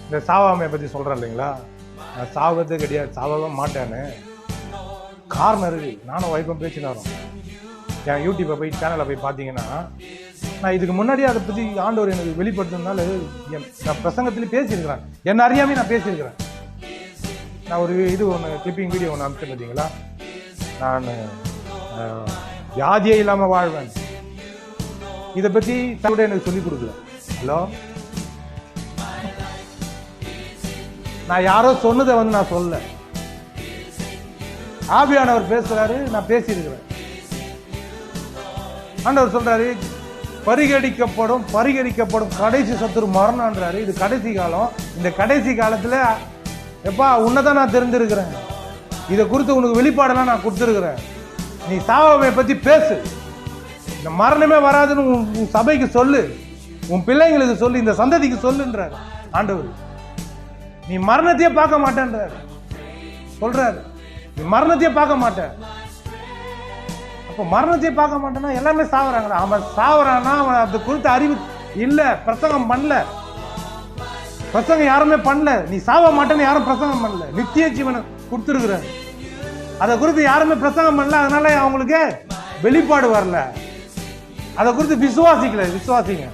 இந்த சாவாமையை பற்றி சொல்கிறேன் இல்லைங்களா, நான் சாவதே கிடையாது, சாவவே மாட்டேன்னு காரணம் இருக்குது. நானும் வைஃபும் பேசின்னு வரோம். என் யூடியூப்பை போய் சேனலை போய் பார்த்தீங்கன்னா, நான் இதுக்கு முன்னாடியே அதை பற்றி ஆண்டவர் எனக்கு வெளிப்படுத்தினால நான் பிரசங்கத்திலே பேசியிருக்கிறேன். என்ன அறியாமே நான் பேசியிருக்கிறேன். நான் ஒரு இது ஒன்று கிளிப்பிங் வீடியோ ஒன்று அனுப்பிச்சேன் பார்த்தீங்களா, நான் வியாதியே இல்லாமல் வாழ்வேன். இதை பற்றி கூட எனக்கு சொல்லிக் கொடுக்கல. ஹலோ, நான் யாரோ சொன்னதை நான் சொல்ல, ஆவியானவர் பேசுறாரு, நான் பேசியிருக்கிறேன். ஆண்டவர் சொல்றாரு, பரிகரிக்கப்படும் கடைசி சத்துரு மரணம்ன்றாரு. இது கடைசி காலம். இந்த கடைசி காலத்துல எப்பா உன்னதான் நான் தெரிஞ்சிருக்கிறேன், இதை குறித்து உனக்கு வெளிப்பாடெல்லாம் நான் கொடுத்துருக்கிறேன். நீ சாவாமையை பத்தி பேசு, இந்த மரணமே வராதுன்னு உன் சபைக்கு சொல்லு, உன் பிள்ளைங்களுக்கு சொல்லு, இந்த சந்ததிக்கு சொல்லுன்றாரு ஆண்டவர். நீ மரணத்தையே பார்க்க மாட்டேன்றாரு சொல்றாரு. நீ மரணத்தையே பார்க்க மாட்டேன். அப்போ மரணத்தையே பார்க்க மாட்டேன்னா எல்லாமே சாவறாங்க. அவன் சாவறான்னா அவன் அது குறித்த அறிவு இல்லை, பிரசங்கம் பண்ணல, பிரசங்கம் யாருமே பண்ணல. நீ சாவ மாட்டேன்னு யாரும் பிரசங்கம் பண்ணல. நித்திய ஜீவனை கொடுத்துருக்குற, அதை குறித்து யாருமே பிரசங்கம் பண்ணல. அதனால அவங்களுக்கு வெளிப்பாடு வரல, அதை குறித்து விசுவாசிங்க.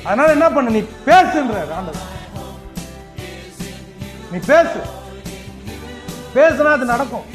அதனால என்ன பண்ண, நீ பேசுன்ற ஆண்டவர், நீ பேசுனா அது நடக்கும்.